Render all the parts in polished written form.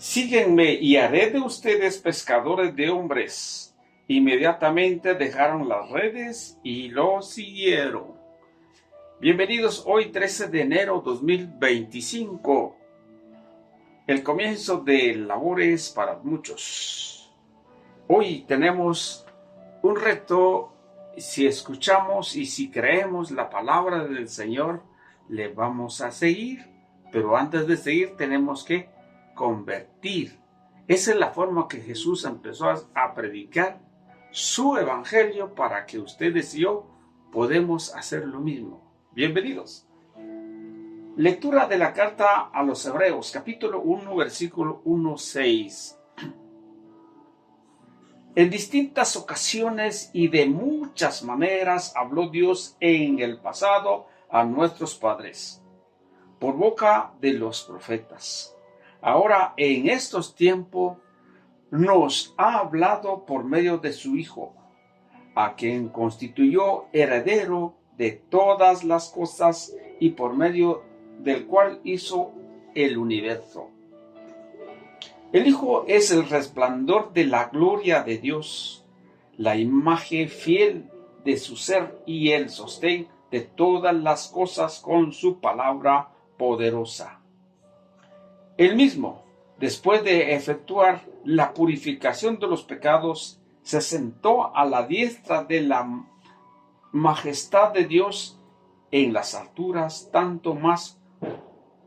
Síguenme y haré de ustedes pescadores de hombres. Inmediatamente dejaron las redes y lo siguieron. Bienvenidos hoy 13 de enero 2025. El comienzo de labores para muchos. Hoy tenemos un reto. Si escuchamos y si creemos la palabra del Señor, le vamos a seguir. Pero antes de seguir tenemos que convertir. Esa es la forma que Jesús empezó a predicar su evangelio para que ustedes y yo podemos hacer lo mismo. Bienvenidos. Lectura de la carta a los Hebreos, capítulo 1, versículo 1-6. En distintas ocasiones y de muchas maneras habló Dios en el pasado a nuestros padres, por boca de los profetas. Ahora, en estos tiempos, nos ha hablado por medio de su Hijo, a quien constituyó heredero de todas las cosas y por medio del cual hizo el universo. El Hijo es el resplandor de la gloria de Dios, la imagen fiel de su ser y el sostén de todas las cosas con su palabra poderosa. Él mismo, después de efectuar la purificación de los pecados, se sentó a la diestra de la majestad de Dios en las alturas, tanto más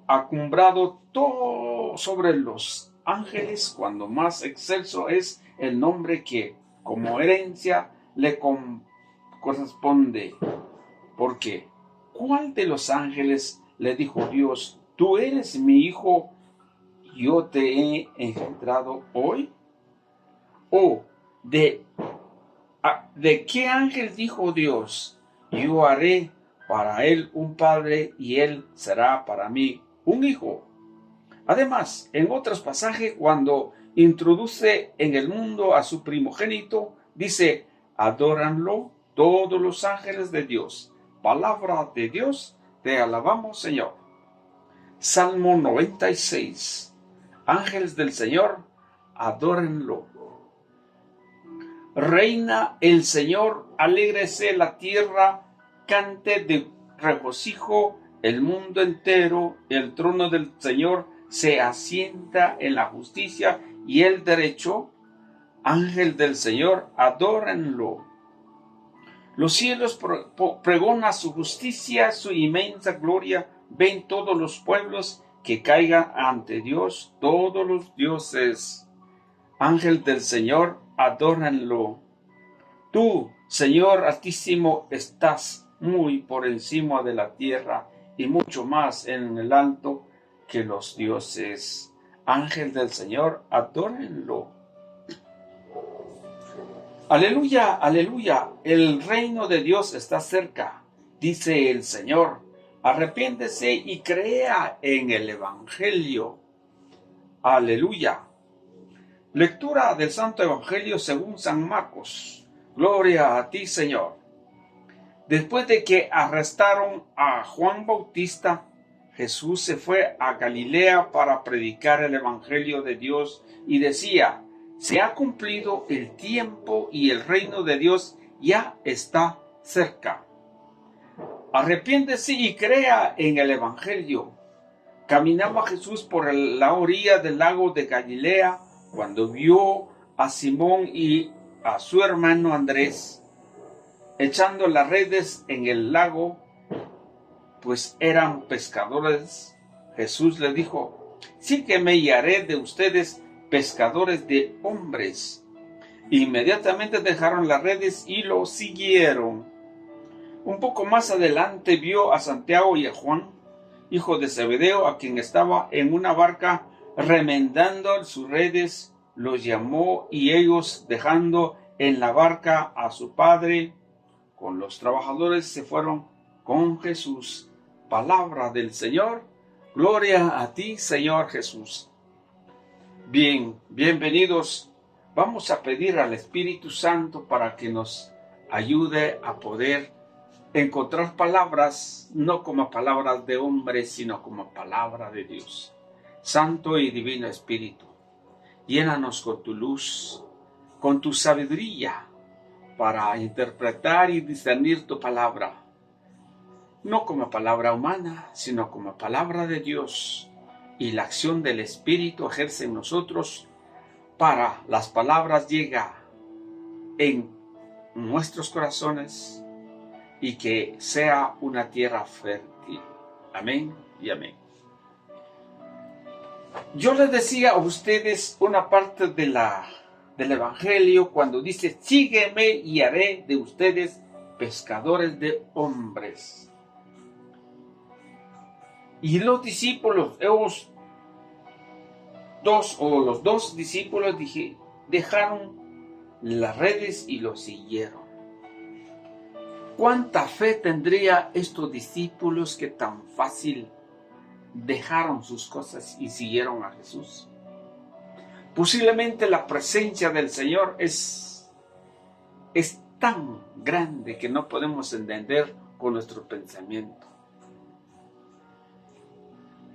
acumbrado todo sobre los ángeles, cuando más excelso es el nombre que, como herencia, le corresponde. Porque, ¿cuál de los ángeles le dijo Dios: tú eres mi hijo, yo te he engendrado hoy? ¿O de qué ángel dijo Dios: yo haré para él un padre y él será para mí un hijo? Además, en otros pasajes, cuando introduce en el mundo a su primogénito, dice: adóranlo todos los ángeles de Dios. Palabra de Dios, te alabamos, Señor. Salmo 96. Ángeles del Señor, adórenlo. Reina el Señor, alégrese la tierra, cante de regocijo el mundo entero. El trono del Señor se asienta en la justicia y el derecho. Ángel del Señor, adórenlo. Los cielos pregonan su justicia, su inmensa gloria. Ven todos los pueblos que caigan ante Dios, todos los dioses. Ángel del Señor, adórenlo. Tú, Señor Altísimo, estás muy por encima de la tierra y mucho más en el alto que los dioses. Ángel del Señor, adórenlo. Aleluya, aleluya, el reino de Dios está cerca, dice el Señor. Arrepiéntese y crea en el Evangelio. Aleluya. Lectura del Santo Evangelio según San Marcos. Gloria a ti, Señor. Después de que arrestaron a Juan Bautista, Jesús se fue a Galilea para predicar el Evangelio de Dios y decía: se ha cumplido el tiempo y el reino de Dios ya está cerca. Arrepiéntese y crea en el Evangelio. Caminaba Jesús por la orilla del lago de Galilea cuando vio a Simón y a su hermano Andrés echando las redes en el lago, pues eran pescadores. Jesús les dijo: sígueme y haré de ustedes pescadores de hombres. Inmediatamente dejaron las redes y lo siguieron. Un poco más adelante vio a Santiago y a Juan, hijo de Zebedeo, a quien estaba en una barca remendando sus redes. Los llamó y ellos, dejando en la barca a su padre con los trabajadores, se fueron con Jesús. Palabra del Señor. Gloria a ti, Señor Jesús. Bien, bienvenidos. Vamos a pedir al Espíritu Santo para que nos ayude a poder encontrar palabras, no como palabras de hombres, sino como palabra de Dios. Santo y Divino Espíritu, Llénanos con tu luz, con tu sabiduría, para interpretar y discernir tu palabra, no como palabra humana, sino como palabra de Dios, y la acción del Espíritu ejerce en nosotros para las palabras llega en nuestros corazones y que sea una tierra fértil. Amén y amén. Yo les decía a ustedes una parte del Evangelio cuando dice: sígueme y haré de ustedes pescadores de hombres. Y los discípulos, los dos discípulos dejaron las redes y lo siguieron. ¿Cuánta fe tendría estos discípulos que tan fácil dejaron sus cosas y siguieron a Jesús? Posiblemente la presencia del Señor es tan grande que no podemos entender con nuestro pensamiento.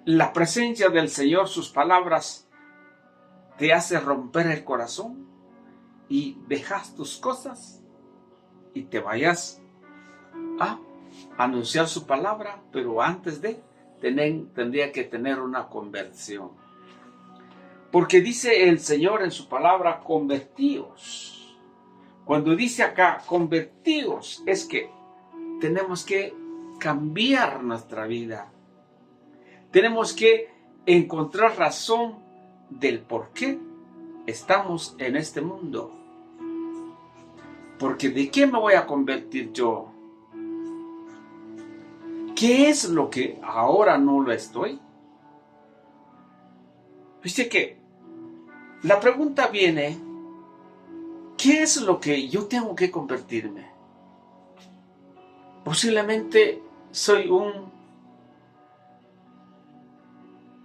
La presencia del Señor, sus palabras, te hace romper el corazón y dejas tus cosas y te vayas a anunciar su palabra, pero antes de tendría que tener una conversión. Porque dice el Señor en su palabra: convertíos. Cuando dice acá convertíos, es que tenemos que cambiar nuestra vida. Tenemos que encontrar razón del por qué estamos en este mundo. Porque ¿de qué me voy a convertir yo? ¿Qué es lo que ahora no lo estoy? Viste que la pregunta viene: ¿qué es lo que yo tengo que convertirme? Posiblemente soy un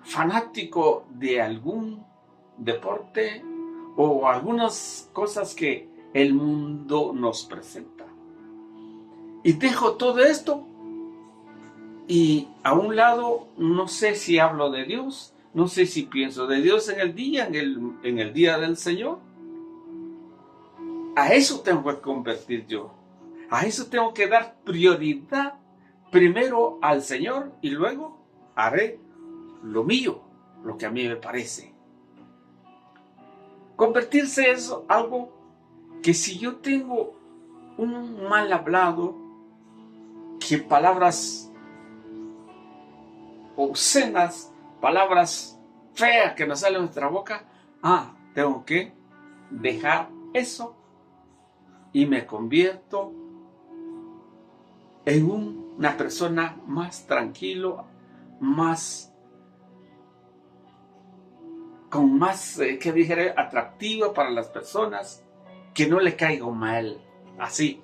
fanático de algún deporte o algunas cosas que el mundo nos presenta. Y dejo todo esto y a un lado no sé si hablo de Dios, no sé si pienso de Dios en el día del Señor. A eso tengo que convertir yo. A eso tengo que dar prioridad primero al Señor y luego haré lo mío, lo que a mí me parece. Convertirse es algo que si yo tengo un mal hablado, que palabras obscenas, palabras feas que nos salen de nuestra boca, tengo que dejar eso y me convierto en una persona más tranquilo, con más, atractiva para las personas, que no le caigo mal, así.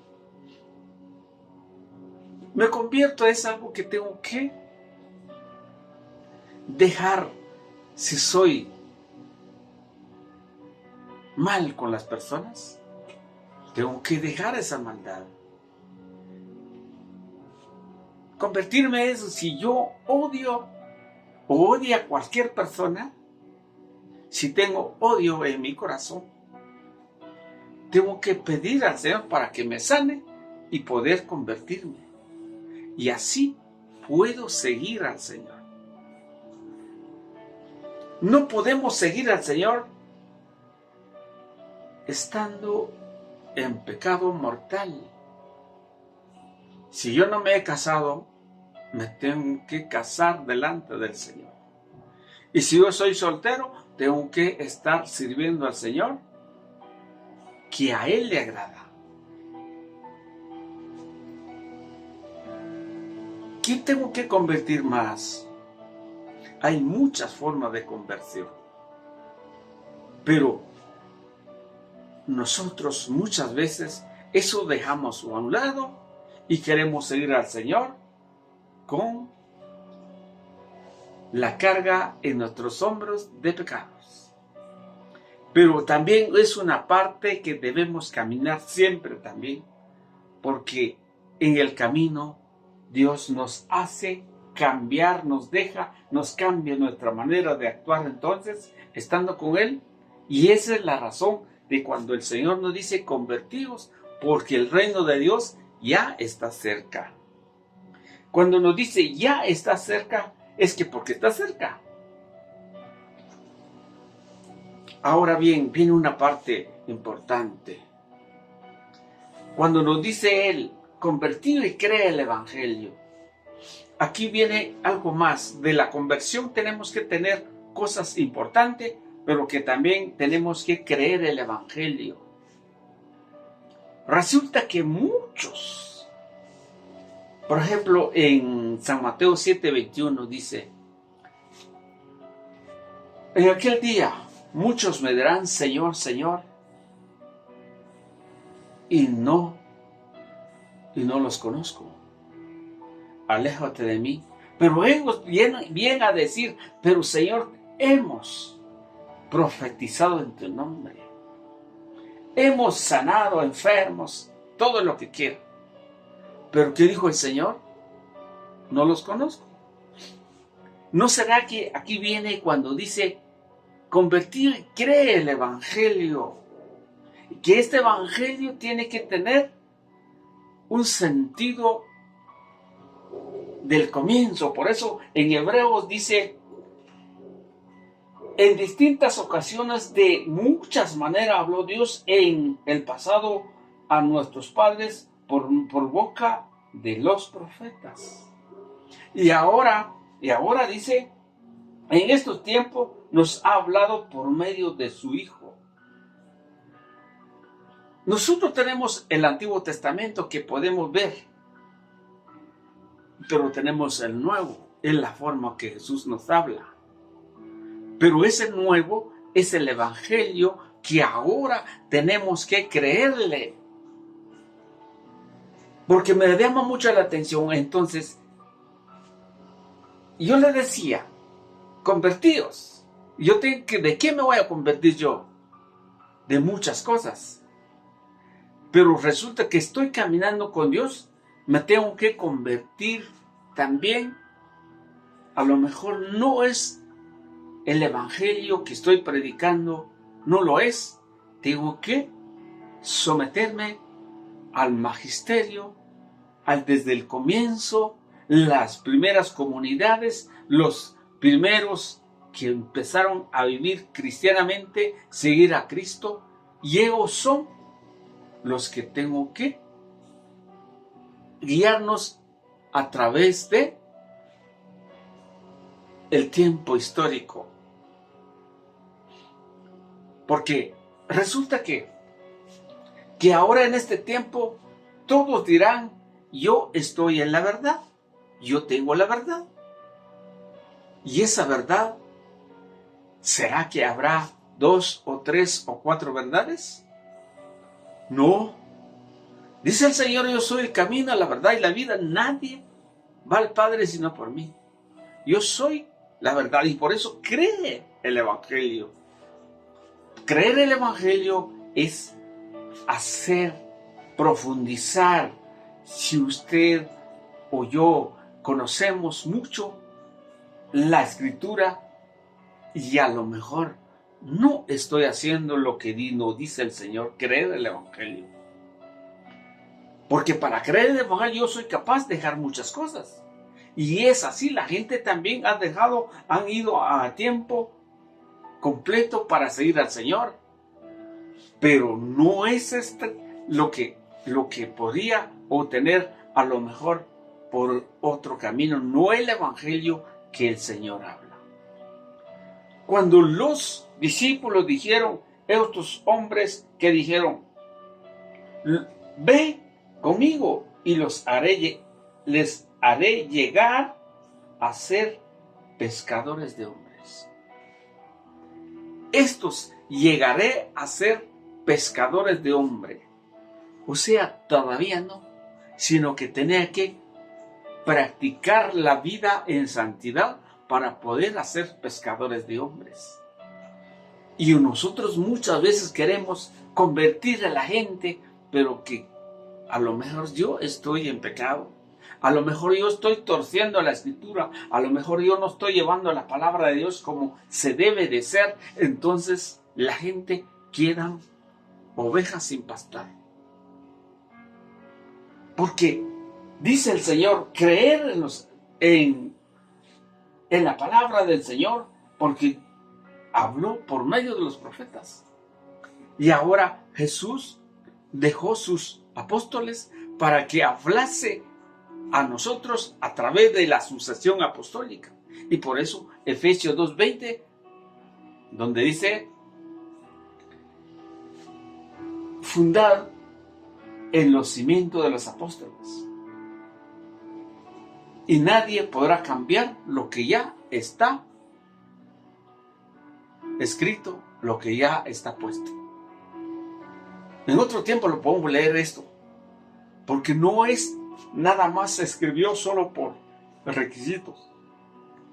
Me convierto, es algo que tengo que dejar. Si soy mal con las personas, tengo que dejar esa maldad. Convertirme es si yo odio a cualquier persona, si tengo odio en mi corazón, tengo que pedir al Señor para que me sane y poder convertirme. Y así puedo seguir al Señor. No podemos seguir al Señor estando en pecado mortal. Si yo no me he casado, me tengo que casar delante del Señor. Y si yo soy soltero, tengo que estar sirviendo al Señor, que a Él le agrada. ¿Qué tengo que convertir más? Hay muchas formas de conversión. Pero nosotros muchas veces eso dejamos a un lado y queremos seguir al Señor con la carga en nuestros hombros de pecados. Pero también es una parte que debemos caminar siempre también, porque en el camino Dios nos hace cambiar, nos cambia nuestra manera de actuar entonces, estando con Él, Y esa es la razón de cuando el Señor nos dice convertidos, porque el reino de Dios ya está cerca. Cuando nos dice ya está cerca, es que porque está cerca. Ahora bien, viene una parte importante. Cuando nos dice Él, convertido y cree el Evangelio, aquí viene algo más. De la conversión tenemos que tener cosas importantes, pero que también tenemos que creer el Evangelio. Resulta que muchos, por ejemplo, en San Mateo 7:21 dice, en aquel día muchos me dirán, Señor, Señor, y no los conozco. Aléjate de mí. Pero ellos vienen a decir, pero Señor, hemos profetizado en tu nombre. Hemos sanado enfermos, todo lo que quiera. Pero ¿qué dijo el Señor? No los conozco. ¿No será que aquí viene cuando dice, convertir y cree el Evangelio? Que este Evangelio tiene que tener un sentido del comienzo. Por eso en Hebreos dice, en distintas ocasiones, de muchas maneras habló Dios en el pasado a nuestros padres por boca de los profetas. Y ahora dice, en estos tiempos nos ha hablado por medio de su Hijo. Nosotros tenemos el Antiguo Testamento que podemos ver, pero tenemos el Nuevo, es la forma que Jesús nos habla. Pero ese nuevo es el Evangelio que ahora tenemos que creerle. Porque me llama mucho la atención. Entonces, yo le decía, convertidos. ¿De qué me voy a convertir yo? De muchas cosas. Pero resulta que estoy caminando con Dios, me tengo que convertir también. A lo mejor no es el Evangelio que estoy predicando, no lo es. Tengo que someterme al magisterio, desde el comienzo, las primeras comunidades, los primeros que empezaron a vivir cristianamente, seguir a Cristo, y ellos son los que tengo que guiarnos a través de el tiempo histórico. Porque resulta que ahora en este tiempo todos dirán, yo estoy en la verdad, yo tengo la verdad. Y esa verdad, ¿será que habrá 2 o 3 o 4 verdades? No. Dice el Señor, yo soy el camino, la verdad y la vida. Nadie va al Padre sino por mí. Yo soy la verdad y por eso cree el Evangelio. Creer el Evangelio es hacer, profundizar. Si usted o yo conocemos mucho la Escritura y a lo mejor no estoy haciendo lo que nos dice el Señor, creer el Evangelio. Porque para creer el Evangelio yo soy capaz de dejar muchas cosas. Y es así, la gente también han ido a tiempo completo para seguir al Señor. Pero no es lo que podría obtener a lo mejor por otro camino, no el Evangelio que el Señor habla. Cuando los discípulos dijeron, estos hombres que dijeron, ve conmigo y les haré llegar a ser pescadores de hombres. Estos llegaré a ser pescadores de hombres. O sea, todavía no, sino que tenía que practicar la vida en santidad para poder hacer pescadores de hombres. Y nosotros muchas veces queremos convertir a la gente, pero que a lo mejor yo estoy en pecado. A lo mejor yo estoy torciendo la Escritura. A lo mejor yo no estoy llevando la palabra de Dios como se debe de ser. Entonces, la gente quedan ovejas sin pastar. Porque dice el Señor, creer en la palabra del Señor, porque habló por medio de los profetas. Y ahora Jesús dejó sus apóstoles para que hablase a nosotros a través de la sucesión apostólica. Y por eso Efesios 2:20, donde dice, fundad en los cimientos de los apóstoles. Y nadie podrá cambiar lo que ya está escrito, lo que ya está puesto. En otro tiempo lo podemos leer esto, porque no es nada más se escribió solo por requisitos.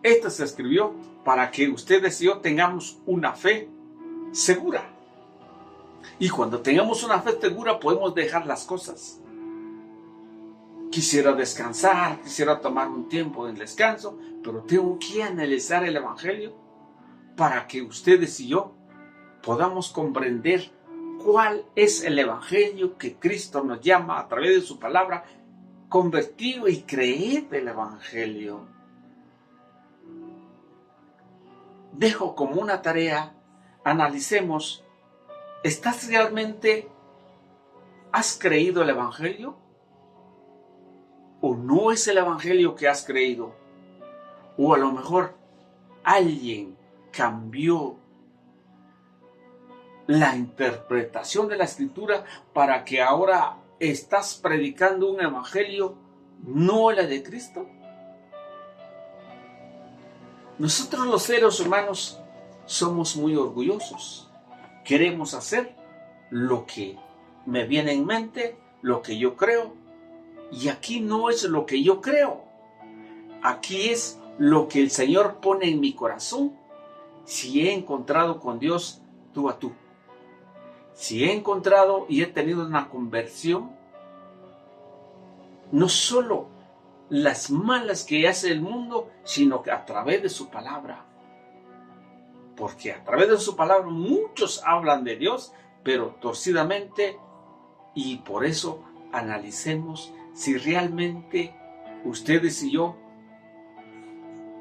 Esto se escribió para que ustedes y yo tengamos una fe segura. Y cuando tengamos una fe segura podemos dejar las cosas. Quisiera descansar, quisiera tomar un tiempo de descanso, pero tengo que analizar el Evangelio para que ustedes y yo podamos comprender cuál es el Evangelio que Cristo nos llama a través de su palabra. Convertido y creed el Evangelio. Dejo como una tarea, analicemos, ¿has creído el Evangelio? ¿O no es el Evangelio que has creído? O a lo mejor alguien cambió la interpretación de la Escritura para que ahora estás predicando un evangelio no el de Cristo. Nosotros los seres humanos somos muy orgullosos. Queremos hacer lo que me viene en mente, lo que yo creo. Y aquí no es lo que yo creo. Aquí es lo que el Señor pone en mi corazón. Si he encontrado con Dios tú a tú. Si he encontrado y he tenido una conversión, no solo las malas que hace el mundo, sino que a través de su palabra. Porque a través de su palabra muchos hablan de Dios, pero torcidamente, y por eso analicemos si realmente ustedes y yo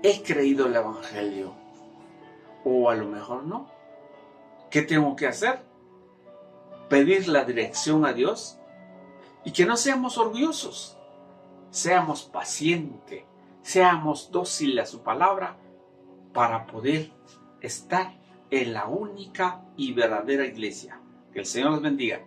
he creído el Evangelio, o a lo mejor no. ¿Qué tengo que hacer? Pedir la dirección a Dios y que no seamos orgullosos, seamos pacientes, seamos dóciles a su palabra para poder estar en la única y verdadera iglesia. Que el Señor los bendiga.